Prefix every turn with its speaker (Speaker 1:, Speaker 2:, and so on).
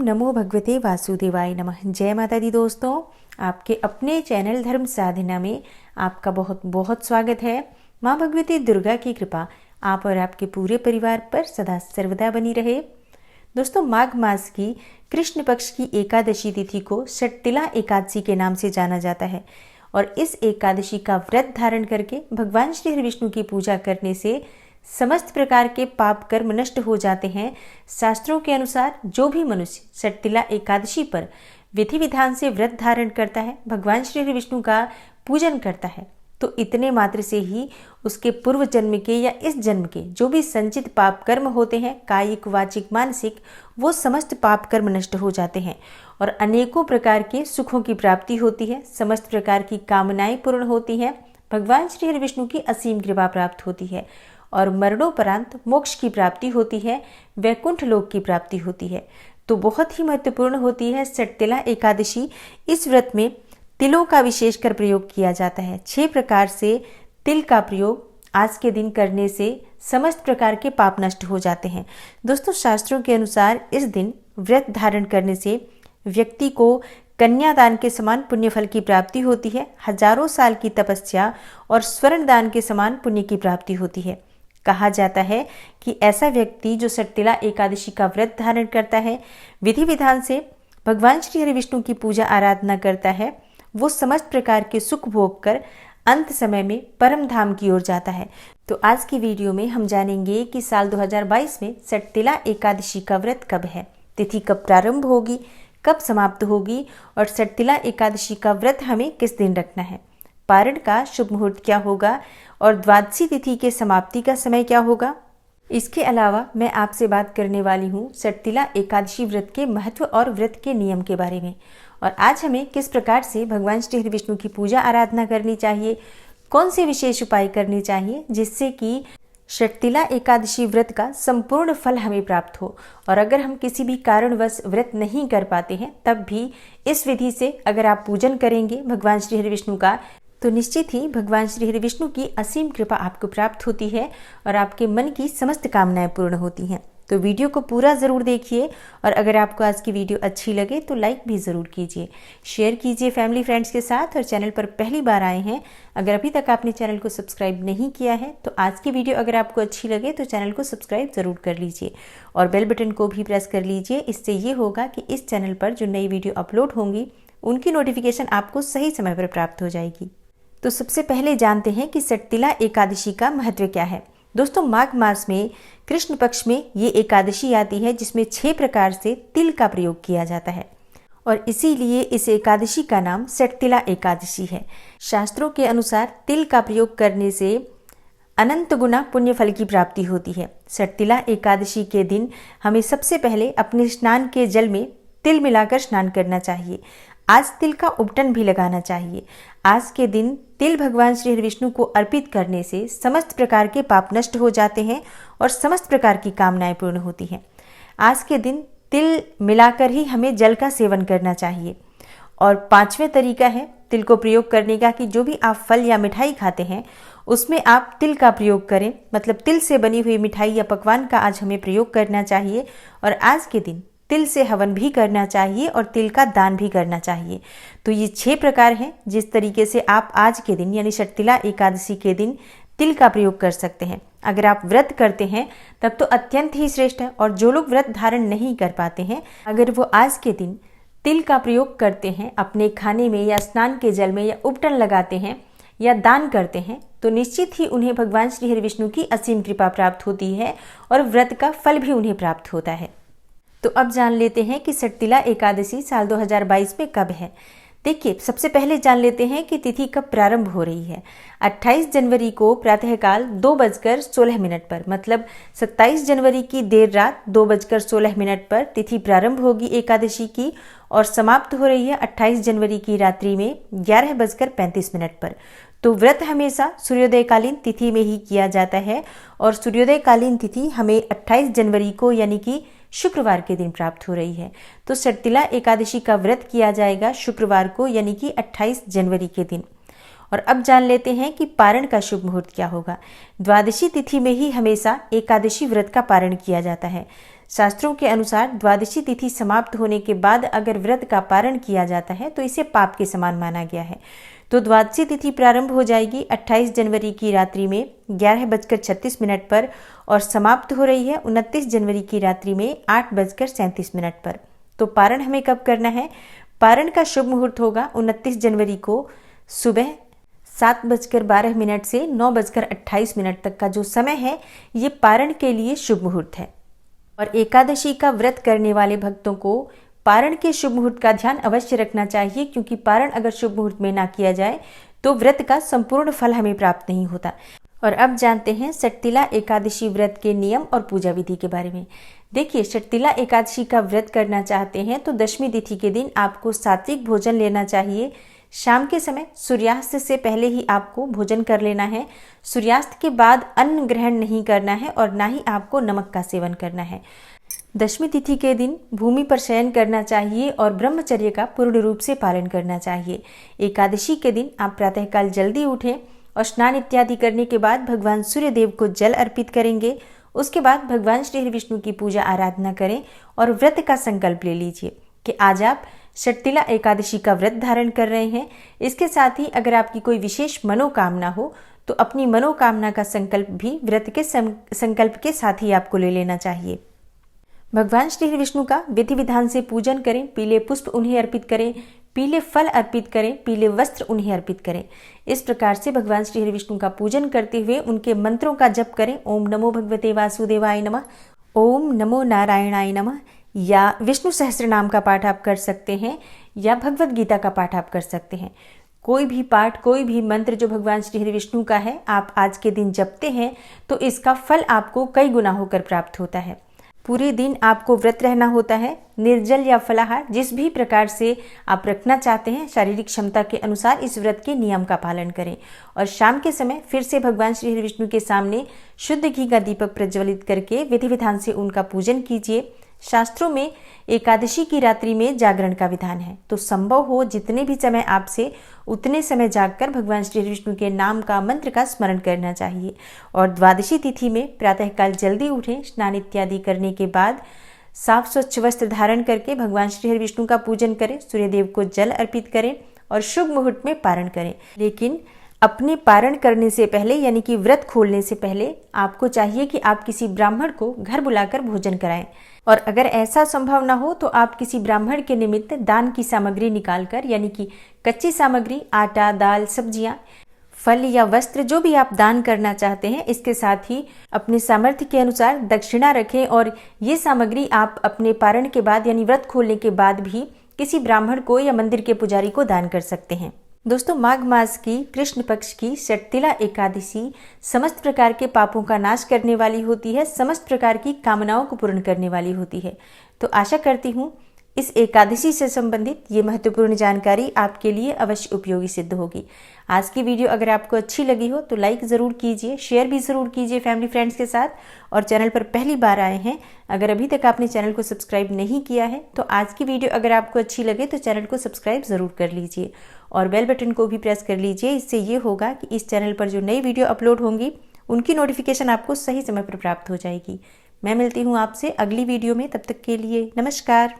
Speaker 1: नमो भगवते वासुदेवाय नमः। जय माता दी दोस्तों, आपके अपने चैनल धर्म साधना में आपका बहुत बहुत स्वागत है। माँ भगवती दुर्गा की कृपा आप और आपके पूरे परिवार पर सदा सर्वदा बनी रहे। दोस्तों, माघ मास की कृष्ण पक्ष की एकादशी तिथि को षटतिला एकादशी के नाम से जाना जाता है और इस एकादशी का व्रत धारण करके भगवान श्री हरि विष्णु की पूजा करने से समस्त प्रकार के पाप कर्म नष्ट हो जाते हैं। शास्त्रों के अनुसार जो भी मनुष्य षटतिला एकादशी पर विधि विधान से व्रत धारण करता है, भगवान श्री हरि विष्णु का पूजन करता है, तो इतने मात्र से ही उसके पूर्व जन्म के या इस जन्म के जो भी संचित पाप कर्म होते हैं, कायिक वाचिक मानसिक, वो समस्त पाप कर्म नष्ट हो जाते हैं और अनेकों प्रकार के सुखों की प्राप्ति होती है। समस्त प्रकार की कामनाएं पूर्ण होती हैं, भगवान श्री हरि विष्णु की असीम कृपा प्राप्त होती है और मरणोपरांत मोक्ष की प्राप्ति होती है, वैकुंठ लोक की प्राप्ति होती है। तो बहुत ही महत्वपूर्ण होती है षटतिला एकादशी। इस व्रत में तिलों का विशेषकर प्रयोग किया जाता है। 6 प्रकार से तिल का प्रयोग आज के दिन करने से समस्त प्रकार के पाप नष्ट हो जाते हैं। दोस्तों, शास्त्रों के अनुसार इस दिन व्रत धारण करने से व्यक्ति को कन्यादान के समान पुण्य फल की प्राप्ति होती है, हजारों साल की तपस्या और स्वर्ण दान के समान पुण्य की प्राप्ति होती है। कहा जाता है कि ऐसा व्यक्ति जो षटतिला एकादशी का व्रत धारण करता है, विधि विधान से भगवान श्री हरि विष्णु की पूजा आराधना करता है, वो समस्त प्रकार के सुख भोग कर अंत समय में परम धाम की ओर जाता है। तो आज की वीडियो में हम जानेंगे कि साल 2022 में षटतिला एकादशी का व्रत कब है, तिथि कब प्रारंभ होगी, कब समाप्त होगी और षटतिला एकादशी का व्रत हमें किस दिन रखना है, पारण का शुभ मुहूर्त क्या होगा और द्वादशी तिथि के समाप्ति का समय क्या होगा। इसके अलावा मैं आपसे बात करने वाली हूँ षटतिला एकादशी व्रत के महत्व और व्रत के नियम के बारे में और आज हमें किस प्रकार से भगवान श्री हरि विष्णु की पूजा आराधना करनी चाहिए, कौन से विशेष उपाय करने चाहिए जिससे कि षटतिला एकादशी व्रत का संपूर्ण फल हमें प्राप्त हो। और अगर हम किसी भी कारणवश व्रत नहीं कर पाते हैं तब भी इस विधि से अगर आप पूजन करेंगे भगवान श्री हरि विष्णु का, तो निश्चित ही भगवान श्री हरि विष्णु की असीम कृपा आपको प्राप्त होती है और आपके मन की समस्त कामनाएं पूर्ण होती हैं। तो वीडियो को पूरा ज़रूर देखिए और अगर आपको आज की वीडियो अच्छी लगे तो लाइक भी ज़रूर कीजिए, शेयर कीजिए फैमिली फ्रेंड्स के साथ। और चैनल पर पहली बार आए हैं, अगर अभी तक आपने चैनल को सब्सक्राइब नहीं किया है तो आज की वीडियो अगर आपको अच्छी लगे तो चैनल को सब्सक्राइब ज़रूर कर लीजिए और बेल बटन को भी प्रेस कर लीजिए। इससे ये होगा कि इस चैनल पर जो नई वीडियो अपलोड होंगी उनकी नोटिफिकेशन आपको सही समय पर प्राप्त हो जाएगी। तो सबसे पहले जानते हैं कि षटतिला एकादशी का महत्व क्या है। दोस्तों, माघ मास में कृष्ण पक्ष में ये एकादशी आती है जिसमें 6 प्रकार से तिल का प्रयोग किया जाता है और इसीलिए इस एकादशी का नाम षटतिला एकादशी है। शास्त्रों के अनुसार तिल का प्रयोग करने से अनंत गुना पुण्य फल की प्राप्ति होती है। षटतिला एकादशी के दिन हमें सबसे पहले अपने स्नान के जल में तिल मिलाकर स्नान करना चाहिए। आज तिल का उपटन भी लगाना चाहिए। आज के दिन तिल भगवान श्री हरि विष्णु को अर्पित करने से समस्त प्रकार के पाप नष्ट हो जाते हैं और समस्त प्रकार की कामनाएं पूर्ण होती हैं। आज के दिन तिल मिलाकर ही हमें जल का सेवन करना चाहिए। और 5वें तरीका है तिल को प्रयोग करने का कि जो भी आप फल या मिठाई खाते हैं उसमें आप तिल का प्रयोग करें, मतलब तिल से बनी हुई मिठाई या पकवान का आज हमें प्रयोग करना चाहिए। और आज के दिन तिल से हवन भी करना चाहिए और तिल का दान भी करना चाहिए। तो ये 6 प्रकार हैं जिस तरीके से आप आज के दिन यानी षटतिला एकादशी के दिन तिल का प्रयोग कर सकते हैं। अगर आप व्रत करते हैं तब तो अत्यंत ही श्रेष्ठ है और जो लोग व्रत धारण नहीं कर पाते हैं, अगर वो आज के दिन तिल का प्रयोग करते हैं अपने खाने में या स्नान के जल में या उपटन लगाते हैं या दान करते हैं, तो निश्चित ही उन्हें भगवान श्री हरि विष्णु की असीम कृपा प्राप्त होती है और व्रत का फल भी उन्हें प्राप्त होता है। तो अब जान लेते हैं कि षटतिला एकादशी साल 2022 में कब है। देखिए, सबसे पहले जान लेते हैं कि तिथि कब प्रारंभ हो रही है। 28 जनवरी को प्रातःकाल 2:16 पर, मतलब 27 जनवरी की देर रात 2:16 पर तिथि प्रारंभ होगी एकादशी की और समाप्त हो रही है 28 जनवरी की रात्रि में 11:35 पर। तो व्रत हमेशा सूर्योदयकालीन तिथि में ही किया जाता है और सूर्योदयकालीन तिथि हमें 28 जनवरी को यानी कि शुक्रवार के दिन प्राप्त हो रही है। तो षटतिला एकादशी का व्रत किया जाएगा शुक्रवार को यानी कि 28 जनवरी के दिन। और अब जान लेते हैं कि पारण का शुभ मुहूर्त क्या होगा। द्वादशी तिथि में ही हमेशा एकादशी व्रत का पारण किया जाता है। शास्त्रों के अनुसार द्वादशी तिथि समाप्त होने के बाद अगर व्रत का पारण किया जाता है तो इसे पाप के समान माना गया है। तो द्वादशी तिथि प्रारंभ हो जाएगी 28 जनवरी की रात्रि में 11:36 पर और समाप्त हो रही है 29 जनवरी की रात्रि में 8:37 पर। तो पारण हमें कब करना है? पारण का शुभ मुहूर्त होगा 29 जनवरी को सुबह 7:12 से 9:28 तक का जो समय है ये पारण के लिए शुभ मुहूर्त है। और एकादशी का व्रत करने वाले भक्तों को पारण के शुभ मुहूर्त का ध्यान अवश्य रखना चाहिए, क्योंकि पारण अगर शुभ मुहूर्त में ना किया जाए तो व्रत का संपूर्ण फल हमें प्राप्त नहीं होता। और अब जानते हैं षटतिला एकादशी व्रत के नियम और पूजा विधि के बारे में। देखिए, षटतिला एकादशी का व्रत करना चाहते हैं तो दशमी तिथि के दिन आपको सात्विक भोजन लेना चाहिए। शाम के समय सूर्यास्त से पहले ही आपको भोजन कर लेना है। सूर्यास्त के बाद अन्न ग्रहण नहीं करना है और ना ही आपको नमक का सेवन करना है। दशमी तिथि के दिन भूमि पर शयन करना चाहिए और ब्रह्मचर्य का पूर्ण रूप से पालन करना चाहिए। एकादशी के दिन आप प्रातःकाल जल्दी उठें और स्नान इत्यादि करने के बाद भगवान सूर्य देव को जल अर्पित करेंगे। उसके बाद भगवान श्री हरि विष्णु की पूजा आराधना करें और व्रत का संकल्प ले लीजिए कि आज आप षटतिला एकादशी का व्रत धारण कर रहे हैं। इसके साथ ही अगर आपकी कोई विशेष मनोकामना हो तो अपनी मनोकामना का संकल्प भी व्रत के संकल्प के साथ ही आपको ले लेना चाहिए। भगवान श्री विष्णु का विधि विधान से पूजन करें, पीले पुष्प उन्हें अर्पित करें, पीले फल अर्पित करें, पीले वस्त्र उन्हें अर्पित करें। इस प्रकार से भगवान श्री हरि विष्णु का पूजन करते हुए उनके मंत्रों का जप करें। ओम नमो भगवते वासुदेवाय नमः, ओम नमो नारायणाय नमः, या विष्णु सहस्त्र नाम का पाठ आप कर सकते हैं या भगवत गीता का पाठ आप कर सकते हैं। कोई भी पाठ, कोई भी मंत्र जो भगवान श्री हरि विष्णु का है आप आज के दिन जपते हैं तो इसका फल आपको कई गुना होकर प्राप्त होता है। पूरे दिन आपको व्रत रहना होता है। निर्जल या फलाहार जिस भी प्रकार से आप रखना चाहते हैं, शारीरिक क्षमता के अनुसार इस व्रत के नियम का पालन करें। और शाम के समय फिर से भगवान श्री हरि विष्णु के सामने शुद्ध घी का दीपक प्रज्वलित करके विधि विधान से उनका पूजन कीजिए। शास्त्रों में एकादशी की रात्रि में जागरण का विधान है, तो संभव हो जितने भी समय आपसे उतने समय जागकर भगवान श्री विष्णु के नाम का मंत्र का स्मरण करना चाहिए। और द्वादशी तिथि में प्रातःकाल जल्दी उठें, स्नान इत्यादि करने के बाद साफ स्वच्छ वस्त्र धारण करके भगवान श्री हरि विष्णु का पूजन करें, सूर्यदेव को जल अर्पित करें और शुभ मुहूर्त में पारण करें। लेकिन अपने पारण करने से पहले यानी कि व्रत खोलने से पहले आपको चाहिए कि आप किसी ब्राह्मण को घर बुलाकर भोजन कराएं। और अगर ऐसा संभव ना हो तो आप किसी ब्राह्मण के निमित्त दान की सामग्री निकालकर, यानी कि कच्ची सामग्री, आटा, दाल, सब्जियां, फल या वस्त्र जो भी आप दान करना चाहते हैं, इसके साथ ही अपने सामर्थ्य के अनुसार दक्षिणा रखें। और ये सामग्री आप अपने पारण के बाद यानी व्रत खोलने के बाद भी किसी ब्राह्मण को या मंदिर के पुजारी को दान कर सकते हैं। दोस्तों, माघ मास की कृष्ण पक्ष की षटतिला एकादशी समस्त प्रकार के पापों का नाश करने वाली होती है, समस्त प्रकार की कामनाओं को पूर्ण करने वाली होती है। तो आशा करती हूँ इस एकादशी से संबंधित ये महत्वपूर्ण जानकारी आपके लिए अवश्य उपयोगी सिद्ध होगी। आज की वीडियो अगर आपको अच्छी लगी हो तो लाइक ज़रूर कीजिए, शेयर भी ज़रूर कीजिए फैमिली फ्रेंड्स के साथ। और चैनल पर पहली बार आए हैं, अगर अभी तक आपने चैनल को सब्सक्राइब नहीं किया है तो आज की वीडियो अगर आपको अच्छी लगे तो चैनल को सब्सक्राइब ज़रूर कर लीजिए और बेल बटन को भी प्रेस कर लीजिए। इससे ये होगा कि इस चैनल पर जो नई वीडियो अपलोड होंगी उनकी नोटिफिकेशन आपको सही समय पर प्राप्त हो जाएगी। मैं मिलती हूँ आपसे अगली वीडियो में, तब तक के लिए नमस्कार।